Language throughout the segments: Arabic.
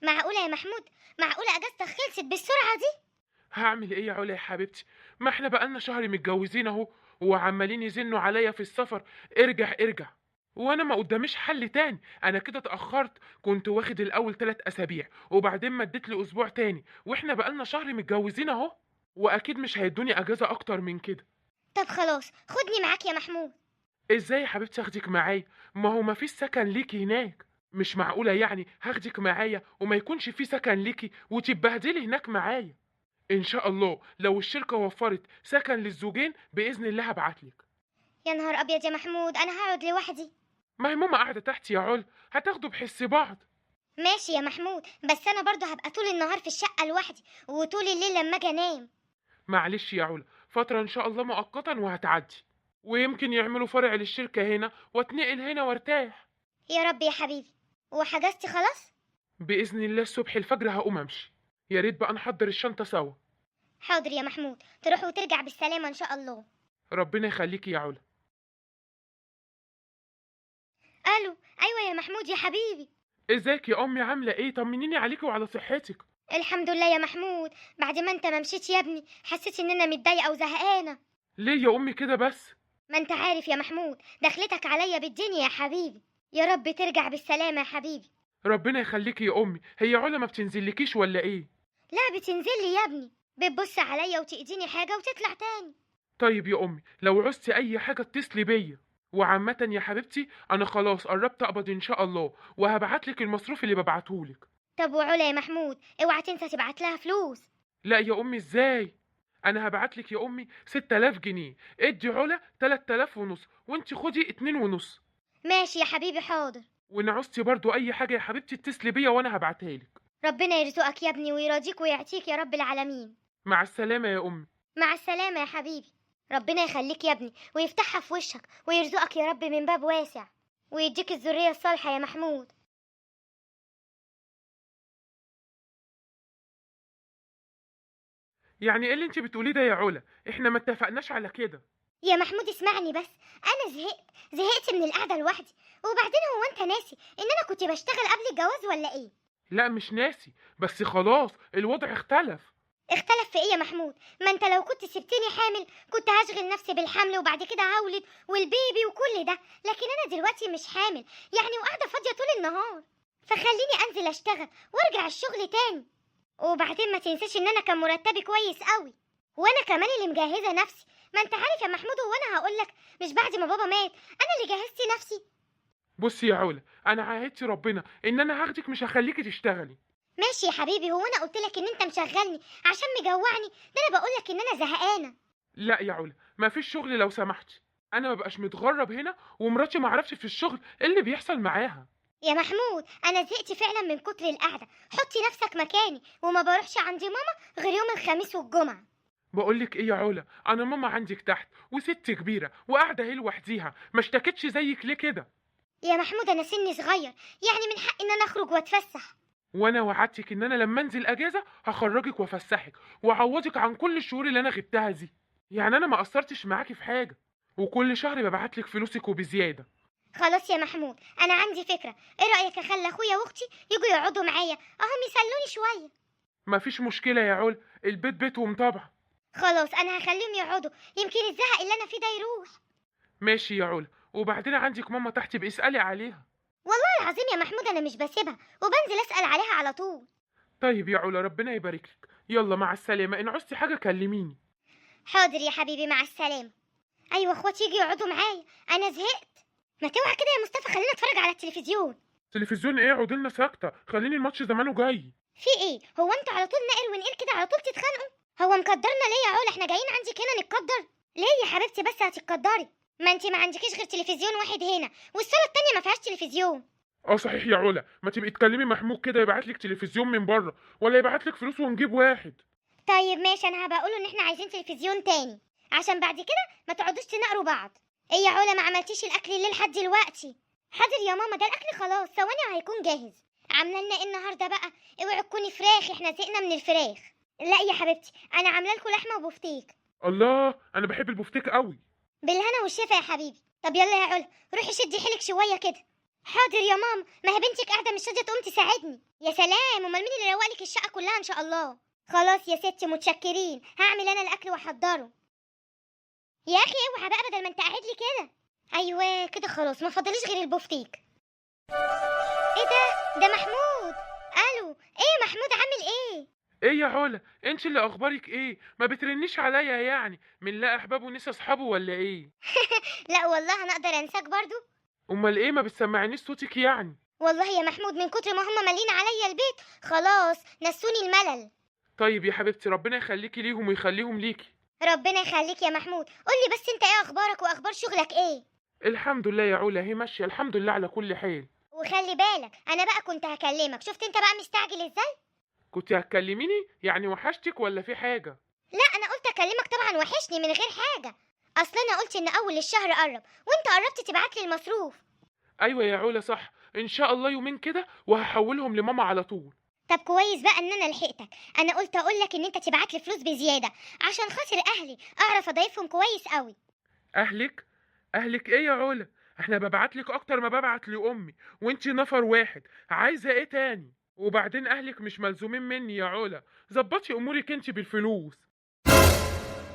معقولة يا محمود؟ معقولة اجازتك خلصت بالسرعة دي؟ هعمل ايه يا علا يا حبيبتي؟ ما احنا بقالنا شهر متجوزين اهو، وعمالين يزنوا عليا في السفر. ارجع ارجع. وانا ما قداميش حل تاني، انا كده اتاخرت. كنت واخد الاول 3 اسابيع وبعدين مديت لي اسبوع تاني، واحنا بقالنا شهر متجوزين اهو، واكيد مش هيدوني اجازه اكتر من كده. طب خلاص خدني معاك يا محمود. ازاي يا حبيبتي اخدك معايا؟ ما هو ما فيش سكن ليكي هناك. مش معقوله يعني هاخدك معايا وما يكونش في سكن ليكي وتتبهدلي هناك معايا. ان شاء الله لو الشركه وفرت سكن للزوجين باذن الله هبعتلك. يا نهار ابيض يا محمود، انا هقعد لوحدي؟ ما هي ماما قاعده تحت يا علا، هتاخدوا بحس بعض. ماشي يا محمود، بس انا برضو هبقى طول النهار في الشقة لوحدي وطول الليل لما اجي انام. معلش يا علا، فتره ان شاء الله مؤقتا وهتعدي، ويمكن يعملوا فرع للشركه هنا واتنقل هنا وارتاح. يا رب يا حبيبي. وحجزتي خلاص؟ باذن الله الصبح الفجر هقوم امشي. يا ريت بقى نحضر الشنطه سوا. حاضر يا محمود، تروح وترجع بالسلامة ان شاء الله. ربنا يخليكي يا علا. الو، ايوه يا محمود يا حبيبي. ازيك يا امي؟ عامله ايه؟ طمنيني عليكي وعلى صحتك. الحمد لله يا محمود، بعد ما انت ما مشيت يا ابني حسيت ان انا متضايقه وزهقانه. ليه يا امي كده بس؟ ما انت عارف يا محمود، دخلتك عليا بالدنيا يا حبيبي. يا رب ترجع بالسلامه يا حبيبي. ربنا يخليكي يا امي. هي علا ما بتنزلكيش ولا ايه؟ لا بتنزل لي يا ابني، بتبص عليا وتأذيني حاجه وتطلع تاني. طيب يا امي لو عوزتي اي حاجه اتصلي بيا. وعامه يا حبيبتي انا خلاص قربت اقبض ان شاء الله، وهبعتلك المصروف اللي ببعتهولك. طب وعلا يا محمود، اوعى تنسى تبعت لها فلوس. لا يا امي ازاي؟ انا هبعتلك يا امي 6000 جنيه. ادي علا 3000 ونص وانت خدي 2 ونص. ماشي يا حبيبي حاضر. وان عوزتي برضو اي حاجه يا حبيبتي اتصلي بيا وانا هبعتها لك. ربنا يرزقك يا ابني ويراضيك ويعطيك يا رب العالمين. مع السلامه يا امي. مع السلامه يا حبيبي. ربنا يخليك يا ابني ويفتحها في وشك ويرزقك يا رب من باب واسع، ويديك الذريه الصالحه يا محمود. يعني ايه اللي انت بتقوليه ده يا علا؟ احنا ما اتفقناش على كده. يا محمود اسمعني بس، انا زهقت من القعده لوحدي. وبعدين هو انت ناسي ان انا كنت بشتغل قبل الجواز ولا ايه؟ لا مش ناسي، بس خلاص الوضع اختلف. اختلف في ايه يا محمود؟ ما انت لو كنت سبتني حامل كنت هشغل نفسي بالحمل وبعد كده هولد والبيبي وكل ده، لكن انا دلوقتي مش حامل يعني وقاعده فاضيه طول النهار، فخليني انزل اشتغل وارجع الشغل تاني. وبعدين ما تنساش ان انا كان مرتبي كويس قوي، وانا كمان اللي مجهزه نفسي. ما انت عارف يا محمود، وانا هقولك مش بعد ما بابا مات انا اللي جهزت نفسي. بصي يا علا، انا عاهدت ربنا ان انا هاخدك مش هخليكي تشتغلي. ماشي يا حبيبي، هو انا قلت لك ان انت مشغلني عشان مجوعني؟ ده انا بقول لك ان انا زهقانه. لا يا علا ما فيش شغل لو سمحتي. انا ما بقاش متغرب هنا ومراتي ما اعرفش في الشغل ايه اللي بيحصل معاها. يا محمود انا زهقت فعلا من كتر القعده، حطي نفسك مكاني وما بروحش عند ماما غير يوم الخميس والجمعه. بقولك ايه يا علا، انا ماما عندك تحت وست كبيره وقاعده هي لوحديها، ما اشتكتش زيك ليه كده؟ يا محمود انا سني صغير، يعني من حقي ان انا اخرج واتفسح. وانا وعدتك ان انا لما انزل اجازه هخرجك وافسحك واعوضك عن كل الشهور اللي انا غبتها دي. يعني انا ما قصرتش معاكي في حاجه، وكل شهر ببعتلك فلوسك وبزياده. خلاص يا محمود، انا عندي فكره، ايه رايك اخلي اخويا واختي يجوا يقعدوا معايا اهم يسلوني شويه؟ ما فيش مشكله يا علا، البيت بيتهم طبعا. خلاص انا هخليهم يقعدوا، يمكن الزهق اللي انا فيه ده يروح. ماشي يا علا، وبعدين عندك ماما تحت باسالي عليها. والله العظيم يا محمود انا مش بسيبها، وبنزل اسال عليها على طول. طيب يا علا ربنا يبارك لك. يلا مع السلامه، ان عوزتي حاجه كلميني. حاضر يا حبيبي، مع السلامه. ايوه اخواتي يجي يقعدوا معايا، انا زهقت. ما توعى كده يا مصطفى، خلينا اتفرج على التلفزيون. تلفزيون ايه؟ اقعدي لنا ساكته، خليني الماتش زمانه جاي. في ايه؟ هو انتوا على طول نقل ونقل كده على طول تتخانقوا؟ هو مقدرنا ليه يا علا؟ احنا جايين عندك هنا نتقدر؟ ليه يا حبيبتي بس هتتقدري؟ ما انت ما عندكيش غير تلفزيون واحد هنا، والصاله التانيه ما فيهاش تلفزيون. اه صحيح يا علا، ما تبقي تكلمي محمود كده يبعت لك تلفزيون من بره، ولا يبعت لك فلوس ونجيب واحد. طيب ماشي، انا هبقى اقوله ان احنا عايزين تلفزيون تاني عشان بعد كده ما تقعدوش تنقروا بعض. ايه يا علا ما عملتيش الاكل الليل لحد دلوقتي؟ حاضر يا ماما، ده الاكل خلاص ثواني وهيكون جاهز. عامله لنا ايه النهارده بقى؟ اوعي تكوني فراخ، احنا زهقنا من الفراخ. لا يا حبيبتي، انا عامله لكم لحمه وبفتيك. الله، انا بحب البفتيك قوي. بالهنا والشفا يا حبيبي. طب يلا يا علا روحي شدي حيلك شويه كده. حاضر يا ماما، ما هي بنتك قاعده مش راضيه تقوم تساعدني. يا سلام، امال مين اللي روق لك الشقه كلها ان شاء الله؟ خلاص يا ستي متشكرين، هعمل انا الاكل واحضره. يا اخي اوعى بقى بدل ما انت قاعد لي كده. ايوه كده خلاص، ما فاضليش غير البفتيك. ايه ده محمود. الو، ايه يا محمود عامل ايه؟ ايه يا علا، انت اللي اخبارك ايه؟ ما بترنيش عليا يعني، من لا احبابه ونسى اصحابه ولا ايه؟ لا والله انا اقدر انساك برضو. امال ايه ما بتسمعنيش صوتك يعني؟ والله يا محمود من كتر ما هم مالين عليا البيت خلاص نسوني الملل. طيب يا حبيبتي، ربنا يخليكي ليهم ويخليهم ليكي. ربنا يخليك يا محمود. قولي بس انت ايه اخبارك واخبار شغلك ايه؟ الحمد لله يا علا، هي ماشيه الحمد لله على كل حال. وخلي بالك انا بقى كنت هكلمك، شفت انت بقى مستعجل ازاي؟ كنت هتكلميني يعني؟ وحشتك ولا في حاجه؟ لا انا قلت اكلمك طبعا، وحشني من غير حاجه. اصل انا قلت ان اول الشهر قرب وانت قربت تبعت لي المصروف. ايوه يا علا صح، ان شاء الله يومين كده وهحولهم لماما على طول. طب كويس بقى ان انا لحقتك. انا قلت اقول لك ان انت تبعت لي فلوس بزياده عشان خاطر اهلي، اعرف اضيفهم كويس قوي. اهلك؟ اهلك ايه يا علا؟ احنا ببعتلك اكتر ما ببعت لامي، وانتي نفر واحد، عايزه ايه تاني؟ وبعدين اهلك مش ملزومين مني يا علا، ظبطي امورك انتي بالفلوس.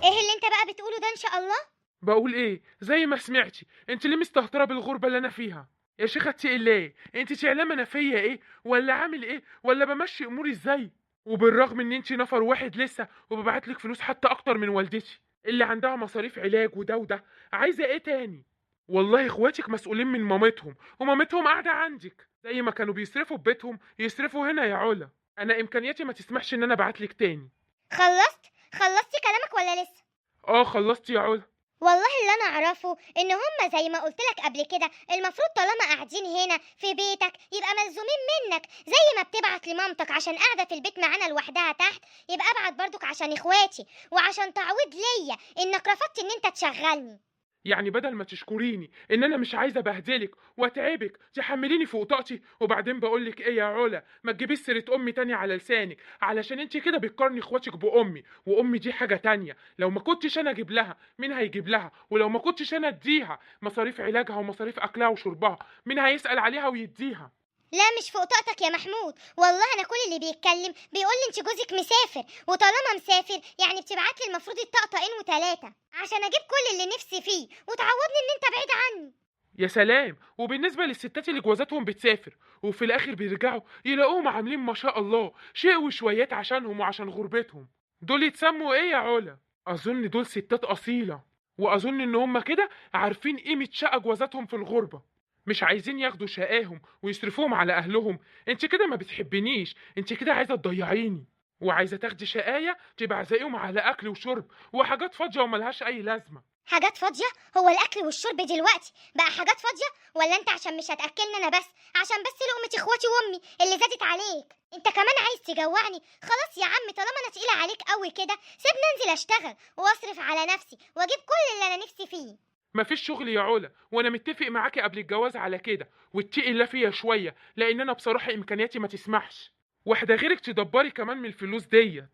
ايه اللي انت بقى بتقوله ده ان شاء الله؟ بقول ايه؟ زي ما سمعتي، انت ليه مستهتره بالغربه اللي انا فيها؟ يا شيخه اتقي الله، انت تعلمي انا فيا ايه ولا عامل ايه ولا بمشي اموري ازاي؟ وبالرغم ان انت نفر واحد لسه وببعتلك فلوس حتى اكتر من والدتي اللي عندها مصاريف علاج وده وده، عايزه ايه تاني؟ والله اخواتك مسؤولين من مامتهم، ومامتهم قاعده عندك، زي ما كانوا بيصرفوا في بيتهم يصرفوا هنا يا علا. انا امكانياتي ما تسمحش ان انا ابعتلك تاني. خلصتي كلامك ولا لسه؟ اه خلصت يا علا. والله اللي انا اعرفه ان هم زي ما قلت لك قبل كده، المفروض طالما قاعدين هنا في بيتك يبقى ملزومين منك، زي ما بتبعت لمامتك عشان قاعده في البيت معانا لوحدها تحت، يبقى ابعت برضك عشان اخواتي وعشان تعويض ليا انك رفضت ان انت تشغلني. يعني بدل ما تشكريني ان انا مش عايزه ابهدلك واتعبك تحمليني فوق طاقتي؟ وبعدين بقولك ايه يا علا، ما تجيبيش سيره امي تاني على لسانك، علشان انت كده بتقارني اخواتك بامي، وامي دي حاجه تانية. لو ما كنتش انا اجيب لها مين هيجيب لها؟ ولو ما كنتش انا اديها مصاريف علاجها ومصاريف اكلها وشربها، مين هيسال عليها ويديها؟ لا مش فوق طاقتك يا محمود، والله انا كل اللي بيتكلم بيقول لي انت جوزك مسافر، وطالما مسافر يعني بتبعت لي المفروض الطقطقين وثلاثه عشان اجيب كل اللي نفسي فيه وتعوضني ان انت بعيد عني. يا سلام، وبالنسبه للستات اللي جوازاتهم بتسافر وفي الاخر بيرجعوا يلاقوهم عاملين ما شاء الله شيء وشويات عشانهم وعشان غربتهم، دول يتسموا ايه يا علا؟ اظن دول ستات اصيله، واظن ان هم كده عارفين قيمه شقه جوازاتهم في الغربه، مش عايزين ياخدوا شقاهم ويصرفوهم على اهلهم. انت كده ما بتحبنيش، انت كده عايزه تضيعيني، وعايزه تاخدي شقايه تبقى زيهم على اكل وشرب وحاجات فاضيه وملهاش اي لازمه. حاجات فاضيه؟ هو الاكل والشرب دلوقتي بقى حاجات فاضيه؟ ولا انت عشان مش هتاكلني انا بس، عشان بس لقمه اخواتي وامي اللي زادت عليك انت كمان عايز تجوعني؟ خلاص يا عم، طالما انا تقيله عليك قوي كده سيبني انزل اشتغل واصرف على نفسي واجيب كل اللي انا نفسي فيه. مفيش شغل يا علا، وانا متفق معاكي قبل الجواز على كده، واتقي الله فيا شويه، لان انا بصراحه امكانياتي ما تسمحش، واحده غيرك تدبري كمان من الفلوس ديت.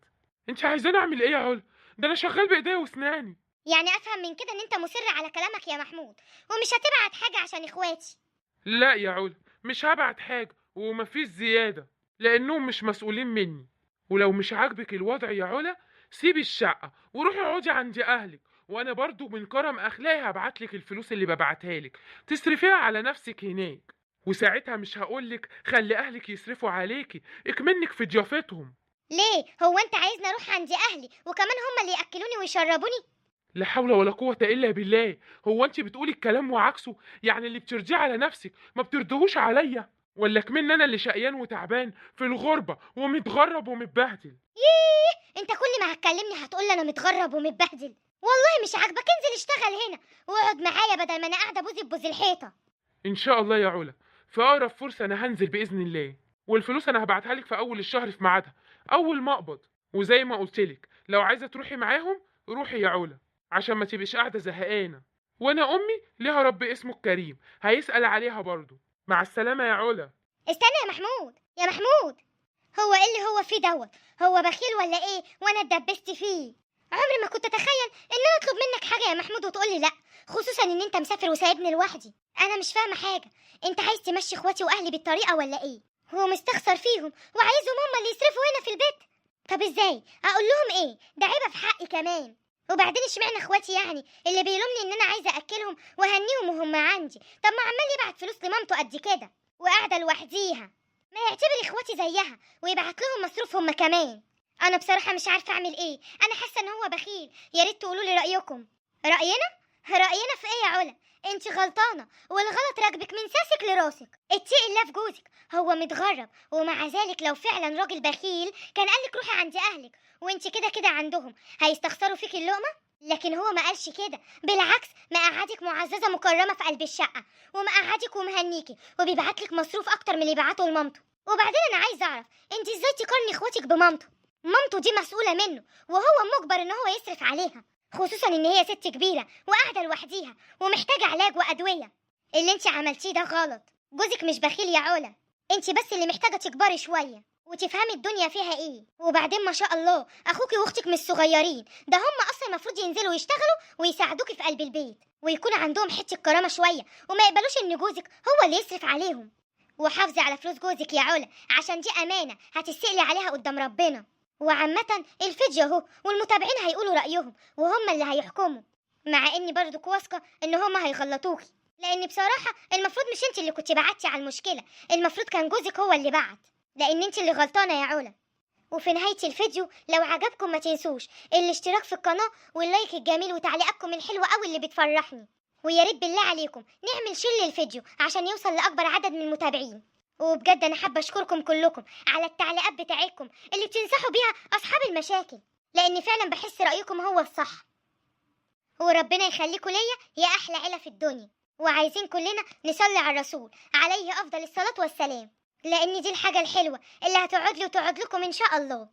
انت عايزاني اعمل ايه يا علا؟ ده انا شغال بايديا واسناني. يعني افهم من كده ان انت مصر على كلامك يا محمود ومش هتبعت حاجه عشان اخواتي؟ لا يا علا، مش هبعت حاجه ومفيش زياده، لانهم مش مسؤولين مني. ولو مش عاجبك الوضع يا علا، سيبي الشقه وروحي اقعدي عند اهلك، وانا برضو من كرم اخلاقي هبعتلك الفلوس اللي ببعتها لك تصرفيها على نفسك هناك، وساعتها مش هقولك خلي اهلك يصرفوا عليكي اكمنك في ضيافتهم. ليه؟ هو انت عايزني اروح عند اهلي وكمان هم اللي ياكلوني ويشربوني؟ لا حول ولا قوة الا بالله، هو انت بتقولي الكلام وعكسه؟ يعني اللي بترضيه على نفسك ما بترضيهوش عليا؟ ولا كمان انا اللي شقيان وتعبان في الغربة ومتغرب ومتبهدل؟ انت كل ما هتكلمني هتقول لي انا متغرب ومتبهدل. والله مش عاجبك انزل اشتغل هنا واقعد معايا بدل ما انا قاعده بوزي ببوز الحيطه. ان شاء الله يا علا، في اقرب فرصة انا هنزل باذن الله، والفلوس انا هبعتها لك في اول الشهر في ميعادها اول ما اقبض. وزي ما قلت لك لو عايزة تروحي معاهم روحي يا علا، عشان ما تبقيش قاعدة زهقانة، وانا امي ليها رب اسمه الكريم هيسأل عليها برضه. مع السلامة يا علا. استنى يا محمود، يا محمود، هو ايه اللي هو فيه دوت؟ هو بخيل ولا ايه وانا اتدبست فيه؟ عمري ما كنت اتخيل ان انا اطلب منك حاجه يا محمود وتقولي لا، خصوصا ان انت مسافر وسايبني لوحدي. انا مش فاهمه حاجه، انت عايز تمشي اخواتي واهلي بالطريقه ولا ايه؟ هو مستخسر فيهم وعايزهم هما اللي يصرفوا هنا في البيت. طب ازاي اقول لهم ايه؟ ده عيبه في حقي كمان. وبعدين اشمعنى اخواتي يعني اللي بيلومني ان انا عايزه اكلهم واهنيهم وهم عندي؟ طب ما عمال يبعت فلوس لمامته قد كده وقاعده لوحديها، ما يعتبر اخواتي زيها ويبعت لهم مصروف هم كمان. انا بصراحه مش عارفه اعمل ايه، انا حاسه ان هو بخيل. يا ريت تقولوا لي رايكم. راينا في ايه يا علا؟ انت غلطانه والغلط راكبك من ساسك لراسك. اتقي الله في جوزك، هو متغرب ومع ذلك لو فعلا راجل بخيل كان قالك روحي عند اهلك وانت كده كده عندهم، هيستخسروا فيك اللقمه. لكن هو ما قالش كده، بالعكس مقعدك معززه مكرمه في قلب الشقه ومقعدك ومهنيكي وبيبعتلك مصروف اكتر من اللي بيبعته لمامته. وبعدين انا عايزه اعرف انت ازاي تقارني اخواتك بمامته؟ مامته دي مسؤوله منه وهو مجبر ان هو يصرف عليها، خصوصا ان هي ست كبيره وقاعده لوحديها ومحتاجه علاج وادويه. اللي انت عملتيه ده غلط. جوزك مش بخيل يا علا، انت بس اللي محتاجه تكبري شويه وتفهمي الدنيا فيها ايه. وبعدين ما شاء الله اخوكي واختك مش صغيرين، ده هم اصلا المفروض ينزلوا يشتغلوا ويساعدوكي في قلب البيت ويكون عندهم حته كرامه شويه وما يقبلوش ان جوزك هو اللي يصرف عليهم. وحافظي على فلوس جوزك يا علا عشان دي امانه هتسألي عليها قدام ربنا. وعامة الفيديو اهو والمتابعين هيقولوا رأيهم وهم اللي هيحكموا، مع اني برضو واثقة ان هم هيغلطوكي، لان بصراحة المفروض مش انت اللي كنت بعتي على المشكلة، المفروض كان جوزك هو اللي بعت، لان انت اللي غلطانة يا علا. وفي نهاية الفيديو لو عجبكم ما تنسوش الاشتراك في القناة واللايك الجميل وتعليقاتكم الحلوة قوي اللي بتفرحني. ويا ريت بالله عليكم نعمل شير للفيديو عشان يوصل لأكبر عدد من المتابعين. وبجد انا حابه اشكركم كلكم على التعليقات بتاعتكم اللي بتنصحوا بيها اصحاب المشاكل، لان فعلا بحس رايكم هو الصح. وربنا يخليكم ليا يا احلى عيله في الدنيا. وعايزين كلنا نصلي على الرسول عليه افضل الصلاه والسلام، لان دي الحاجه الحلوه اللي هتقعد لي وتقعد لكم ان شاء الله.